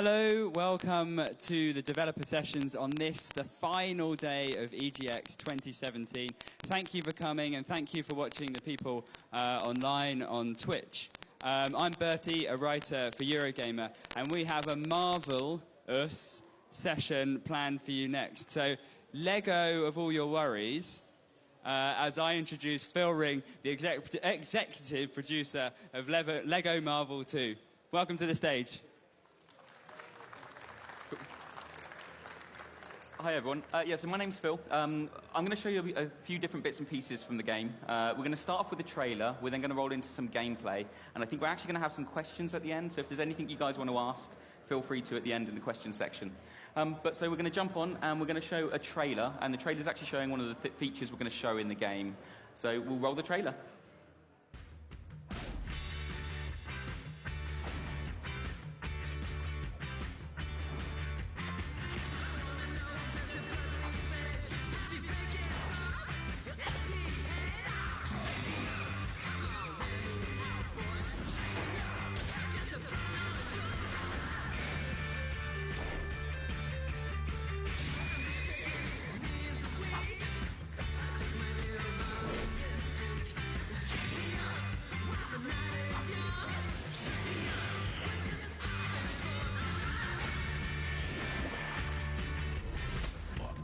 Hello, welcome to the developer sessions on this, the final day of EGX 2017. Thank you for coming and thank you for watching the people online on Twitch. I'm Bertie, a writer for Eurogamer, and we have a marvelous session planned for you next. So, Lego of all your worries, as I introduce Phil Ring, the executive producer of Lego Marvel 2. Welcome to the stage. Hi everyone. So my name's Phil. I'm going to show you a few different bits and pieces from the game. We're going to start off with a trailer. We're then going to roll into some gameplay. And I think we're actually going to have some questions at the end. So if there's anything you guys want to ask, feel free to at the end in the question section. So we're going to jump on and we're going to show a trailer. And the trailer is actually showing one of the features we're going to show in the game. So we'll roll the trailer.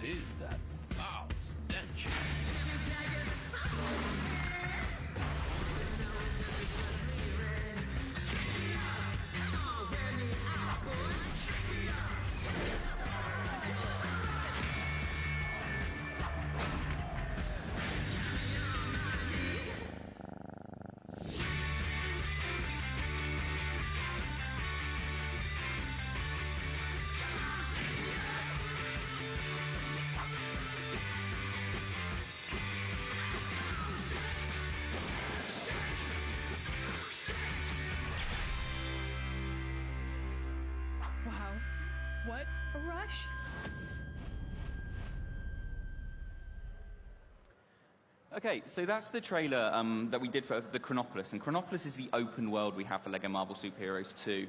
Is that foul stench? Wow, what a rush. Okay, so that's the trailer that we did for the Chronopolis. And Chronopolis is the open world we have for LEGO Marvel Superheroes 2.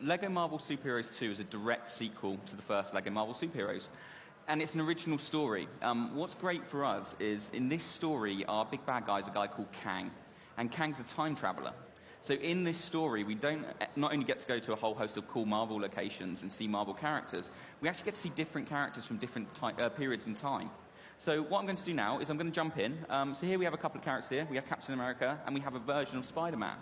LEGO Marvel Superheroes 2 is a direct sequel to the first LEGO Marvel Superheroes. And it's an original story. What's great for us is, in this story, our big bad guy is a guy called Kang. And Kang's a time traveler. So in this story, we don't not only get to go to a whole host of cool Marvel locations and see Marvel characters, we actually get to see different characters from different periods in time. So what I'm going to do now is I'm going to jump in. So here we have a couple of characters here. We have Captain America, and we have a version of Spider-Man.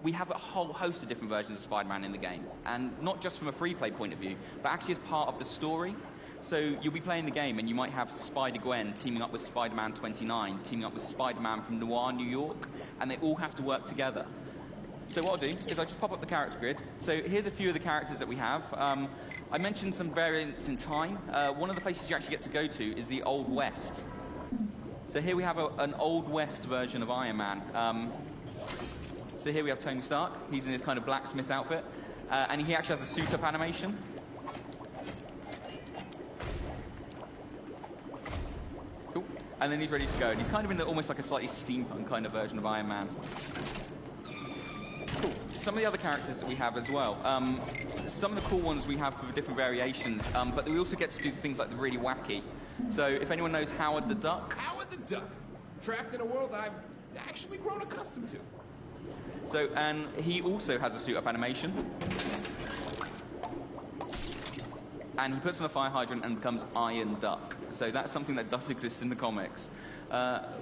We have a whole host of different versions of Spider-Man in the game, and not just from a free-play point of view, but actually as part of the story. So you'll be playing the game, and you might have Spider-Gwen teaming up with Spider-Man 29, teaming up with Spider-Man from Noir, New York, and they all have to work together. So what I'll do is I'll just pop up the character grid. So here's a few of the characters that we have. I mentioned some variants in time. One of the places you actually get to go to is the Old West. So here we have an Old West version of Iron Man. So here we have Tony Stark. He's in his kind of blacksmith outfit. And he actually has a suit-up animation. Cool. And then he's ready to go. And he's kind of in almost like a slightly steampunk kind of version of Iron Man. Cool. Some of the other characters that we have as well. Some of the cool ones we have for different variations, but we also get to do things like the really wacky. So if anyone knows Howard the Duck. Howard the Duck, trapped in a world I've actually grown accustomed to. So, and he also has a suit-up animation. And he puts on a fire hydrant and becomes Iron Duck. So that's something that does exist in the comics.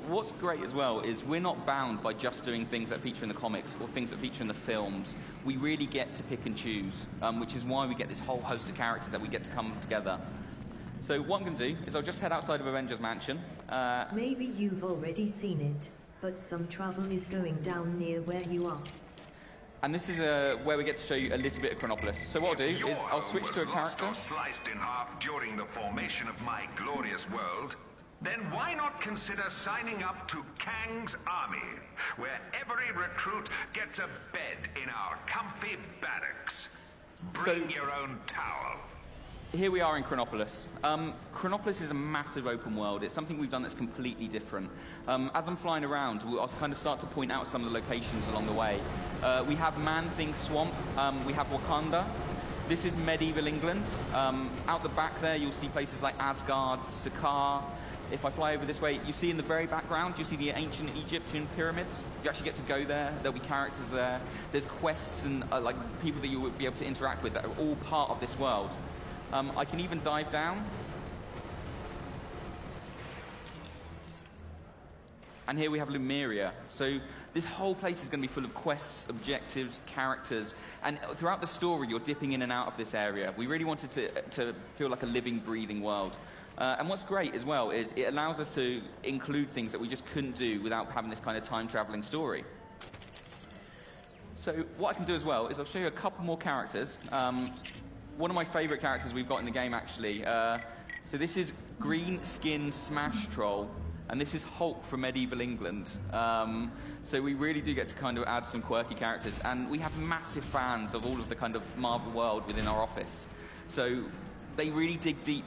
What's great as well is we're not bound by just doing things that feature in the comics or things that feature in the films. We really get to pick and choose, which is why we get this whole host of characters that we get to come together. So what I'm going to do is I'll just head outside of Avengers Mansion. Maybe you've already seen it, but some trouble is going down near where you are. And this is where we get to show you a little bit of Chronopolis. So what I'll do is I'll switch to a character. Or sliced in half during the formation of my glorious world, then why not consider signing up to Kang's Army, where every recruit gets a bed in our comfy barracks. Bring your own towel. here we are in Chronopolis. Chronopolis is a massive open world. It's something we've done that's completely different. As I'm flying around, I'll kind of start to point out some of the locations along the way. We have Man-Thing Swamp. We have Wakanda. This is medieval England. Out the back there, you'll see places like Asgard, Sakaar. If I fly over this way, you see in the very background, you see the ancient Egyptian pyramids. You actually get to go there. There'll be characters there. There's quests and like people that you will be able to interact with that are all part of this world. I can even dive down. And here we have Lemuria. So this whole place is going to be full of quests, objectives, characters. And throughout the story, you're dipping in and out of this area. We really wanted to feel like a living, breathing world. And what's great as well is it allows us to include things that we just couldn't do without having this kind of time-traveling story. So what I can do as well is I'll show you a couple more characters. One of my favorite characters we've got in the game, actually. So this is Green Skin Smash Troll, and this is Hulk from medieval England. So we really do get to kind of add some quirky characters, and we have massive fans of all of the kind of Marvel world within our office. So they really dig deep.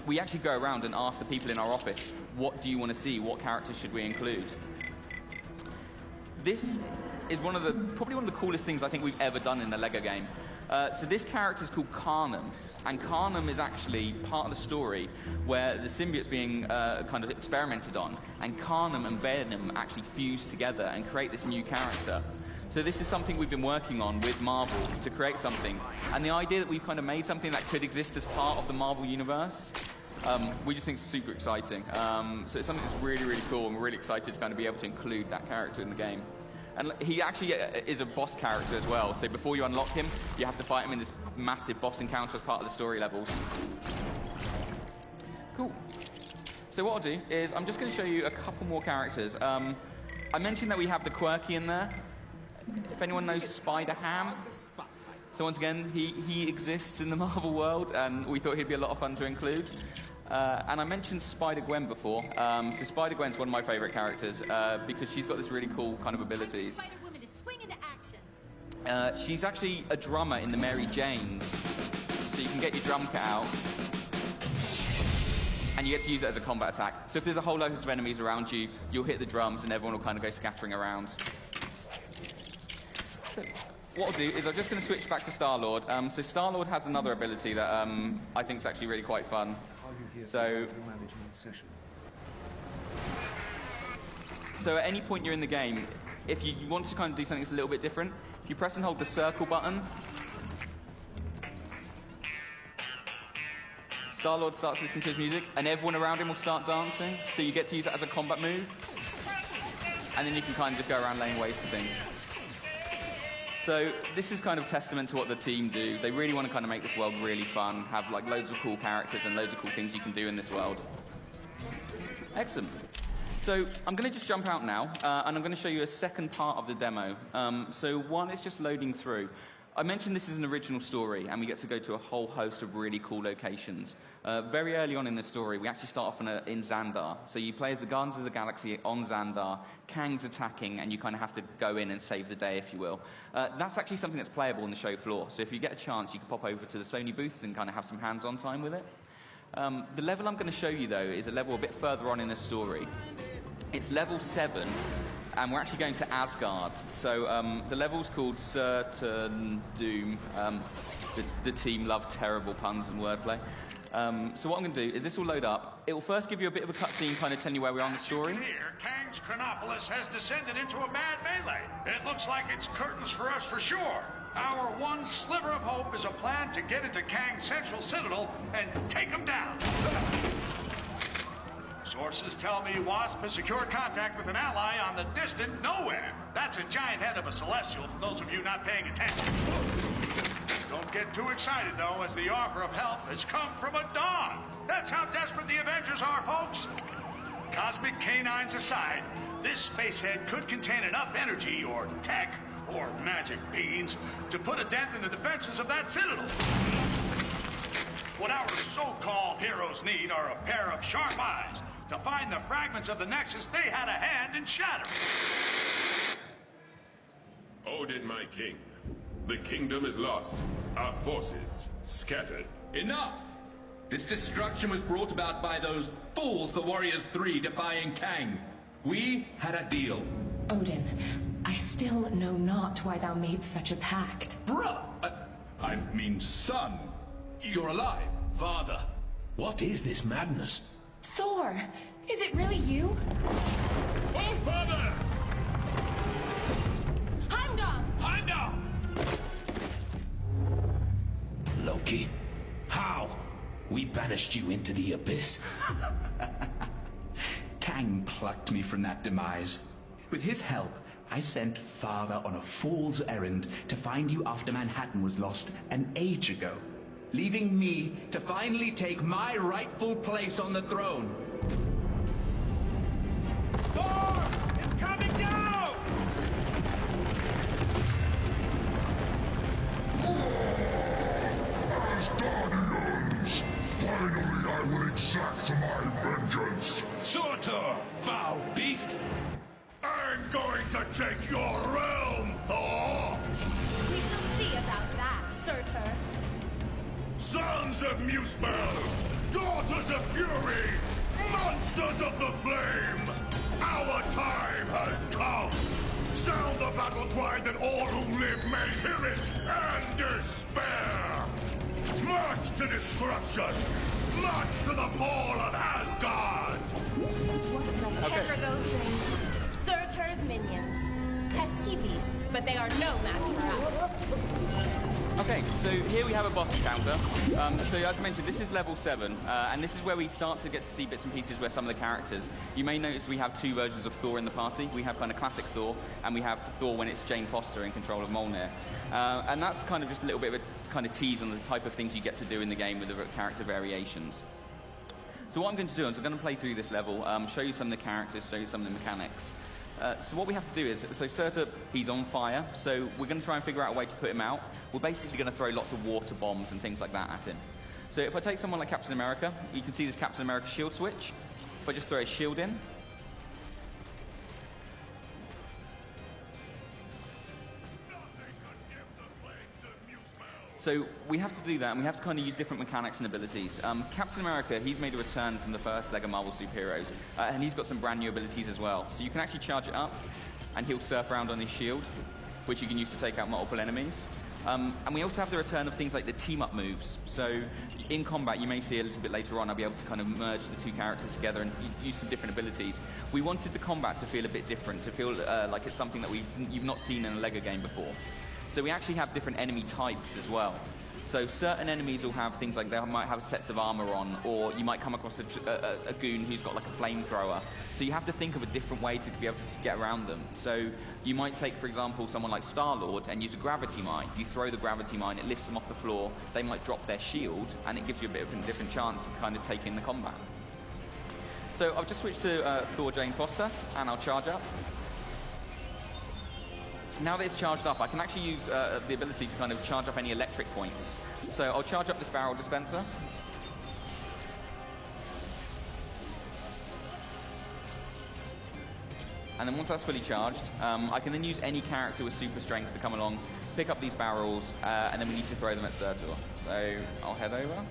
We actually go around and ask the people in our office, what do you want to see? What characters should we include? This is probably one of the coolest things I think we've ever done in the LEGO game. So this character is called Carnum, and Carnum is actually part of the story where the symbiote's being kind of experimented on, and Carnum and Venom actually fuse together and create this new character. So this is something we've been working on with Marvel to create something, and the idea that we've kind of made something that could exist as part of the Marvel universe, we just think is super exciting. So it's something that's really, really cool, and we're really excited to kind of be able to include that character in the game. And he actually is a boss character as well, so before you unlock him, you have to fight him in this massive boss encounter as part of the story levels. Cool. So what I'll do is I'm just going to show you a couple more characters. I mentioned that we have the quirky in there. If anyone knows Spider-Ham. So once again, he exists in the Marvel world, and we thought he'd be a lot of fun to include. And I mentioned Spider-Gwen before. So Spider-Gwen's one of my favorite characters because she's got this really cool kind of abilities. Spider-Woman is swinging to action. She's actually a drummer in the Mary Janes. So you can get your drum kit out, and you get to use it as a combat attack. So if there's a whole load of enemies around you, you'll hit the drums, and everyone will kind of go scattering around. So what I'll do is I'm just going to switch back to Star-Lord. So Star-Lord has another ability that I think is actually really quite fun. So at any point you're in the game, if you want to kind of do something that's a little bit different, if you press and hold the circle button, Star-Lord starts listening to his music, and everyone around him will start dancing, so you get to use it as a combat move, and then you can kind of just go around laying waste to things. So this is kind of testament to what the team do. They really want to kind of make this world really fun, have like loads of cool characters and loads of cool things you can do in this world. Excellent. So I'm going to just jump out now, and I'm going to show you a second part of the demo. So one is just loading through. I mentioned this is an original story, and we get to go to a whole host of really cool locations. Very early on in the story, we actually start off in Xandar. So you play as the Guardians of the Galaxy on Xandar. Kang's attacking, and you kind of have to go in and save the day, if you will. That's actually something that's playable on the show floor. So if you get a chance, you can pop over to the Sony booth and kind of have some hands-on time with it. The level I'm going to show you, though, is a level a bit further on in the story. It's level 7. And we're actually going to Asgard. So the level's called Certain Doom. The team love terrible puns and wordplay. So what I'm going to do is this will load up. It will first give you a bit of a cutscene, kind of telling you where we are in the story. Here, Kang's Chronopolis has descended into a mad melee. It looks like it's curtains for us for sure. Our one sliver of hope is a plan to get into Kang's central citadel and take him down. Sources tell me Wasp has secured contact with an ally on the distant nowhere. That's a giant head of a Celestial, for those of you not paying attention. Don't get too excited, though, as the offer of help has come from a Dawn. That's how desperate the Avengers are, folks. Cosmic canines aside, this spacehead could contain enough energy or tech or magic beans to put a dent in the defenses of that citadel. What our so-called heroes need are a pair of sharp eyes to find the fragments of the Nexus they had a hand in shattering. Odin, my king. The kingdom is lost. Our forces scattered. Enough! This destruction was brought about by those fools, the Warriors 3, defying Kang. We had a deal. Odin, I still know not why thou made such a pact. I mean, son. You're alive. Father, what is this madness? Thor, is it really you? Oh, father! Heimdall! Heimdall! Loki, how? We banished you into the abyss. Kang plucked me from that demise. With his help, I sent Father on a fool's errand to find you after Manhattan was lost an age ago, leaving me to finally take my rightful place on the throne. Thor! It's coming down! Asgardians! Finally, I will exact my vengeance! Surtur, foul beast! I'm going to take your realm, Thor! We shall see about that, Surtur. Sons of Muspel! Daughters of Fury! Monsters of the Flame! Our time has come! Sound the battle cry that all who live may hear it and despair! March to destruction! March to the fall of Asgard! What the heck are those things? Surtur's minions. Pesky beasts, but they are no match for us. Okay, so here we have a boss encounter. So as I mentioned, this is level 7, and this is where we start to get to see bits and pieces where some of the characters. You may notice we have 2 versions of Thor in the party. We have kind of classic Thor, and we have Thor when it's Jane Foster in control of Mjolnir. And that's kind of just a little bit of a kind of tease on the type of things you get to do in the game with the character variations. So what I'm going to do is I'm going to play through this level, show you some of the characters, show you some of the mechanics. So what we have to do is, so Surtur, he's on fire, so we're going to try and figure out a way to put him out. We're basically going to throw lots of water bombs and things like that at him. So if I take someone like Captain America, you can see this Captain America shield switch. If I just throw a shield in, so we have to do that, and we have to kind of use different mechanics and abilities. Captain America, he's made a return from the first LEGO Marvel Superheroes, and he's got some brand new abilities as well. So you can actually charge it up, and he'll surf around on his shield, which you can use to take out multiple enemies. And we also have the return of things like the team-up moves. So in combat, you may see a little bit later on, I'll be able to kind of merge the 2 characters together and use some different abilities. We wanted the combat to feel a bit different, to feel like it's something that you've not seen in a LEGO game before. So we actually have different enemy types as well. So certain enemies will have things like they might have sets of armor on, or you might come across a goon who's got like a flamethrower. So you have to think of a different way to be able to get around them. So you might take, for example, someone like Star-Lord and use a gravity mine. You throw the gravity mine, it lifts them off the floor, they might drop their shield, and it gives you a bit of a different chance to kind of take in the combat. So I've just switched to Thor Jane Foster, and I'll charge up. Now that it's charged up, I can actually use the ability to kind of charge up any electric points. So I'll charge up this barrel dispenser. And then once that's fully charged, I can then use any character with super strength to come along, pick up these barrels, and then we need to throw them at Surtur. So I'll head over.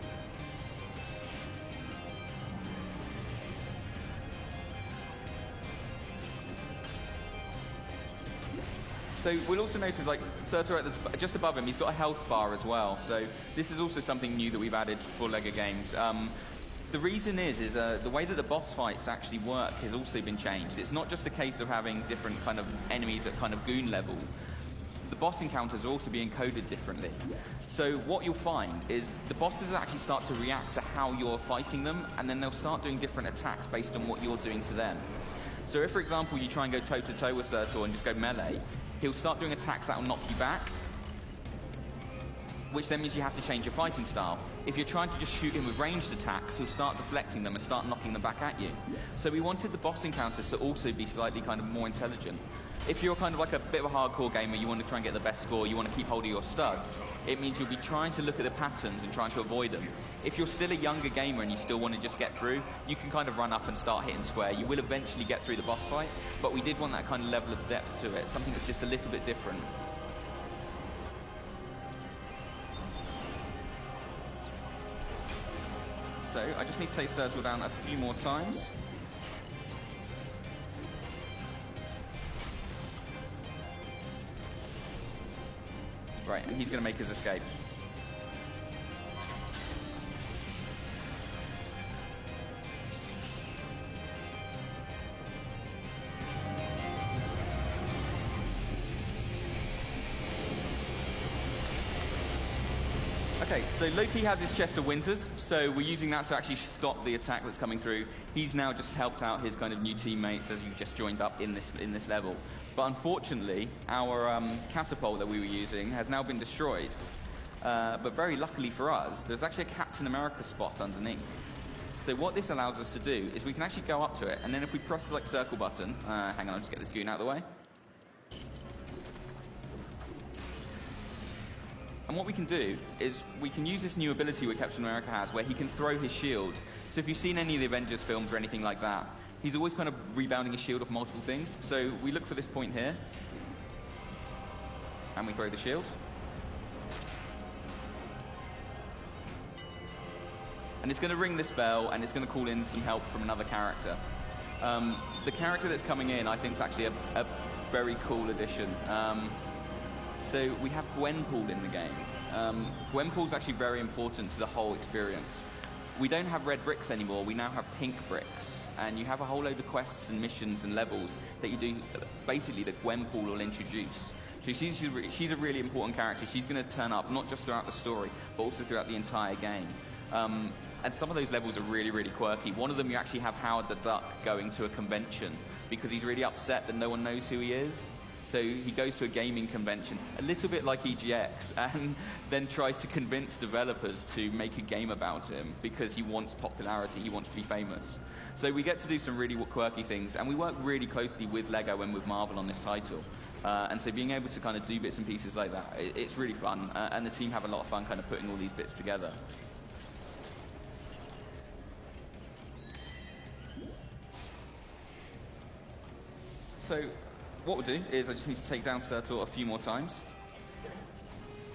So we'll also notice, like, Surtur just above him, he's got a health bar as well. So this is also something new that we've added for LEGO games. The reason is the way that the boss fights actually work has also been changed. It's not just a case of having different kind of enemies at kind of goon level. The boss encounters are also being coded differently. So what you'll find is the bosses actually start to react to how you're fighting them, and then they'll start doing different attacks based on what you're doing to them. So if, for example, you try and go toe-to-toe with Surtur and just go melee, he'll start doing attacks that will knock you back, which then means you have to change your fighting style. If you're trying to just shoot him with ranged attacks, he'll start deflecting them and start knocking them back at you. So we wanted the boss encounters to also be slightly kind of more intelligent. If you're kind of like a bit of a hardcore gamer, you want to try and get the best score, you want to keep hold of your studs, it means you'll be trying to look at the patterns and trying to avoid them. If you're still a younger gamer and you still want to just get through, you can kind of run up and start hitting square. You will eventually get through the boss fight, but we did want that kind of level of depth to it, something that's just a little bit different. So I just need to take Surtur down a few more times. Right, and he's going to make his escape. Okay, so Loki has his Chest of Winters, so we're using that to actually stop the attack that's coming through. He's now just helped out his kind of new teammates as you just joined up in this level. But unfortunately, our catapult that we were using has now been destroyed. But very luckily for us, there's actually a Captain America spot underneath. So what this allows us to do is we can actually go up to it, and then if we press the circle button, hang on, I'll just get this goon out of the way. And what we can do is we can use this new ability where Captain America has, where he can throw his shield. So if you've seen any of the Avengers films or anything like that, he's always kind of rebounding his shield off multiple things. So we look for this point here, and we throw the shield. And it's going to ring this bell, and it's going to call in some help from another character. The character that's coming in, I think, is actually a very cool addition. So we have Gwenpool in the game. Gwenpool's actually very important to the whole experience. We don't have red bricks anymore, we now have pink bricks. And you have a whole load of quests and missions and levels that you do, basically, that Gwenpool will introduce. So she's a really important character. She's going to turn up, not just throughout the story, but also throughout the entire game. And some of those levels are really, really quirky. One of them, you actually have Howard the Duck going to a convention because he's really upset that no one knows who he is. So he goes to a gaming convention, a little bit like EGX, and then tries to convince developers to make a game about him because he wants popularity, he wants to be famous. So we get to do some really quirky things, and we work really closely with LEGO and with Marvel on this title. And so being able to kind of do bits and pieces like that, it's really fun, and the team have a lot of fun kind of putting all these bits together. So what we'll do is I just need to take down Surtur a few more times.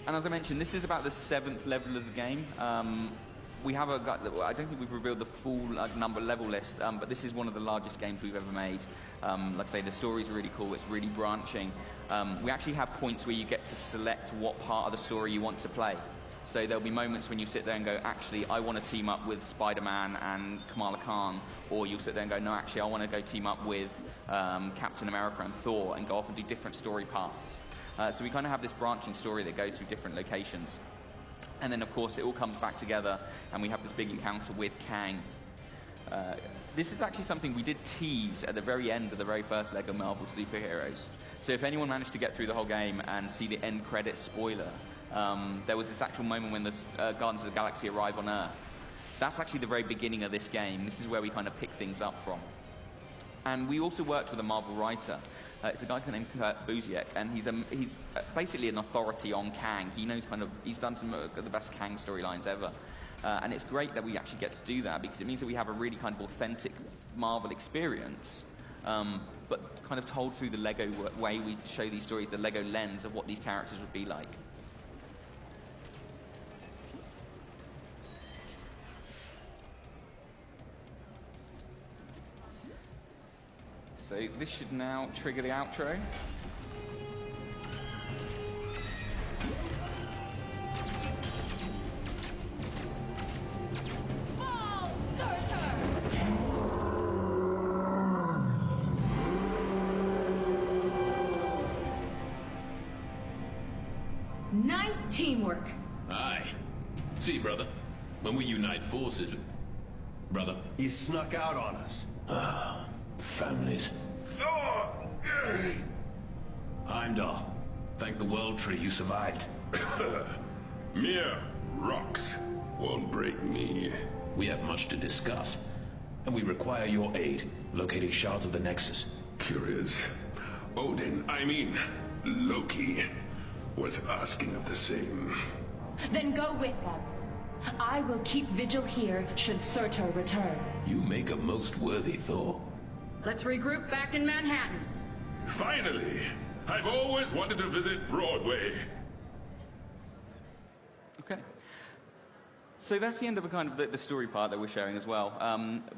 And as I mentioned, this is about the 7th level of the game. We have I don't think we've revealed the full number level list, but this is one of the largest games we've ever made. Like I say, the story's really cool, it's really branching. We actually have points where you get to select what part of the story you want to play. So there'll be moments when you sit there and go, actually, I want to team up with Spider-Man and Kamala Khan. Or you'll sit there and go, no, actually, I want to go team up with Captain America and Thor and go off and do different story paths. So we kind of have this branching story that goes through different locations. And then, of course, it all comes back together, and we have this big encounter with Kang. This is actually something we did tease at the very end of the very first LEGO Marvel Superheroes. So if anyone managed to get through the whole game and see the end credits spoiler, there was this actual moment when the Guardians of the Galaxy arrive on Earth. That's actually the very beginning of this game. This is where we kind of pick things up from. And we also worked with a Marvel writer. It's a guy named Kurt Busiek, and he's basically an authority on Kang. He knows he's done some of the best Kang storylines ever. And it's great that we actually get to do that because it means that we have a really kind of authentic Marvel experience, but kind of told through the LEGO way we show these stories, the LEGO lens of what these characters would be like. So this should now trigger the outro. Fall, Surtur! Nice teamwork. Aye. See, brother, when we unite forces, brother. He snuck out on us. Ah, families. Thor! Heimdall, thank the World Tree you survived. Mere rocks won't break me. We have much to discuss, and we require your aid locating shards of the Nexus. Curious. Loki was asking of the same. Then go with them. I will keep vigil here should Surtur return. You make a most worthy Thor. Let's regroup back in Manhattan. Finally! I've always wanted to visit Broadway. Okay. So that's the end of the story part that we're showing as well.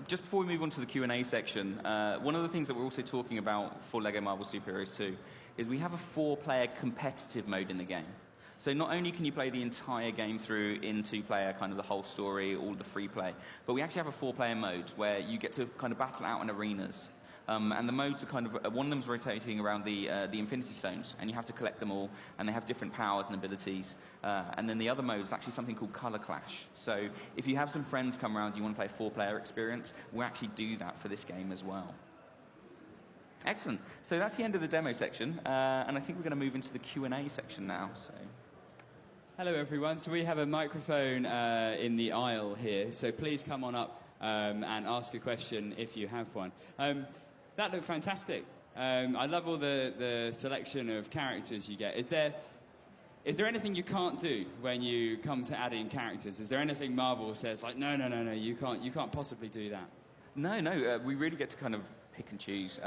Just before we move on to the Q&A section, one of the things that we're also talking about for LEGO Marvel Super Heroes 2 is we have a 4-player competitive mode in the game. So not only can you play the entire game through in 2-player, kind of the whole story, all the free play, but we actually have a 4-player mode where you get to kind of battle out in arenas. And the modes are kind of, one of them's rotating around the Infinity Stones, and you have to collect them all, and they have different powers and abilities. And then the other mode is actually something called Color Clash. So if you have some friends come around, you want to play a 4-player experience, we'll actually do that for this game as well. Excellent. So that's the end of the demo section, and I think we're going to move into the Q&A section now. So. Hello, everyone. So we have a microphone in the aisle here, so please come on up and ask a question if you have one. That looked fantastic. I love all the selection of characters you get. Is there anything you can't do when you come to adding characters? Is there anything Marvel says, like, no, you can't possibly do that? No, we really get to kind of pick and choose.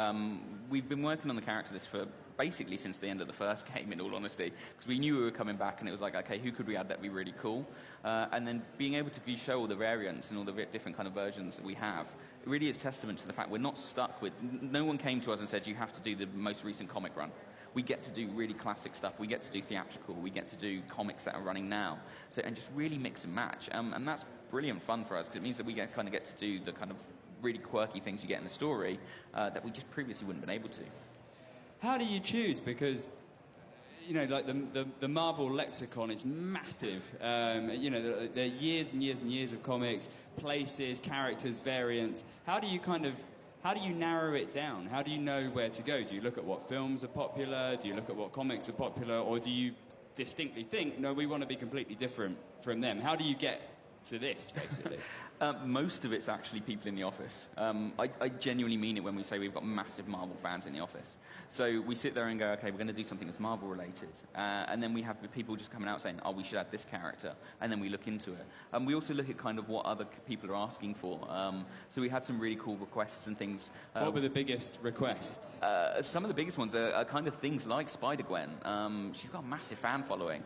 We've been working on the character list for basically since the end of the first game, in all honesty, because we knew we were coming back, and it was like, okay, who could we add that would be really cool? And then being able to show all the variants and all the different kind of versions that we have, it really is testament to the fact we're not stuck with, no one came to us and said, you have to do the most recent comic run. We get to do really classic stuff, we get to do theatrical, we get to do comics that are running now, so, and just really mix and match. And that's brilliant fun for us, because it means that we kind of get to do the kind of really quirky things you get in the story that we just previously wouldn't have been able to. How do you choose? Because, you know, like the Marvel lexicon is massive. You know, there are years and years and years of comics, places, characters, variants. How do you narrow it down? How do you know where to go? Do you look at what films are popular? Do you look at what comics are popular? Or do you distinctly think, no, we want to be completely different from them? How do you get to this, basically? Most of it's actually people in the office. I genuinely mean it when we say we've got massive Marvel fans in the office. So we sit there and go, okay, we're going to do something that's Marvel related. And then we have people just coming out saying, oh, we should add this character. And then we look into it. And we also look at kind of what other people are asking for. So we had some really cool requests and things. What were the biggest requests? Some of the biggest ones are kind of things like Spider-Gwen. She's got a massive fan following.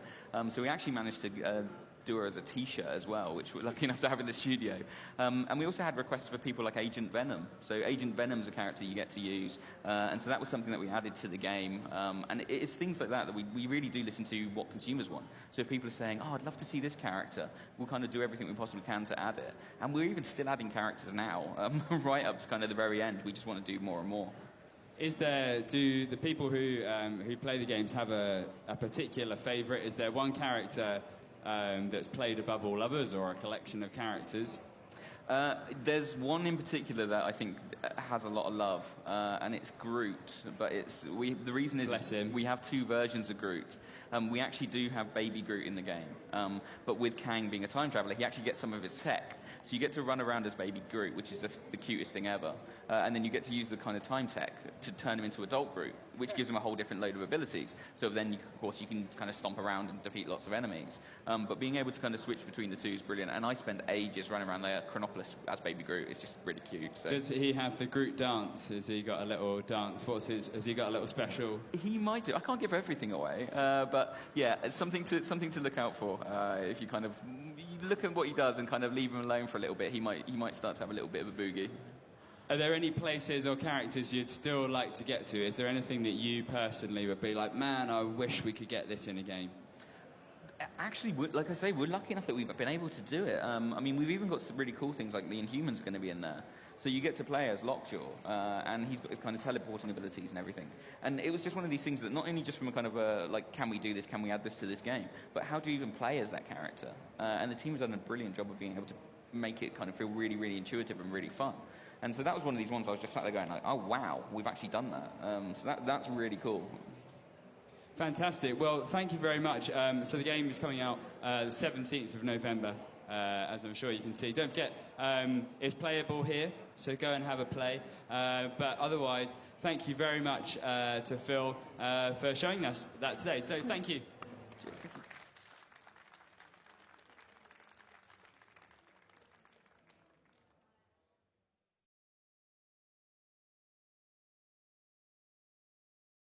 So we actually managed to do her as a t-shirt as well, which we're lucky enough to have in the studio. And we also had requests for people like Agent Venom. So Agent Venom's a character you get to use. And so that was something that we added to the game. And it's things like that we really do listen to what consumers want. So if people are saying, oh, I'd love to see this character, we'll kind of do everything we possibly can to add it. And we're even still adding characters now, right up to kind of the very end. We just want to do more and more. Do the people who play the games have a particular favourite? Is there one character that's played above all others, or a collection of characters? There's one in particular that I think has a lot of love, and it's Groot. But the reason is we have two versions of Groot. We actually do have Baby Groot in the game, but with Kang being a time traveler, he actually gets some of his tech. So you get to run around as Baby Groot, which is just the cutest thing ever. And then you get to use the kind of time tech to turn him into Adult Groot, which gives him a whole different load of abilities. So then, of course, you can kind of stomp around and defeat lots of enemies. But being able to kind of switch between the two is brilliant. And I spend ages running around the Chronopolis as Baby Groot. It's just really cute. So. Does he have the Groot dance? Has he got a little dance? Has he got a little special? He might do. I can't give everything away. But yeah, it's something to look out for. If you kind of look at what he does and kind of leave him alone for a little bit, he might start to have a little bit of a boogie. Are there any places or characters you'd still like to get to? Is there anything that you personally would be like, man, I wish we could get this in a game? Actually, like I say, we're lucky enough that we've been able to do it. I mean, we've even got some really cool things like the Inhumans are going to be in there. So you get to play as Lockjaw, and he's got his kind of teleporting abilities and everything. And it was just one of these things that not only just from a kind of like, can we do this, can we add this to this game, but how do you even play as that character? And the team has done a brilliant job of being able to make it kind of feel really, really intuitive and really fun. And so that was one of these ones I was just sat there going like, oh, wow, we've actually done that. So that's really cool. Fantastic. Well, thank you very much. So the game is coming out the 17th of November, as I'm sure you can see. Don't forget, it's playable here, so go and have a play. But otherwise, thank you very much to Phil for showing us that today. So thank you.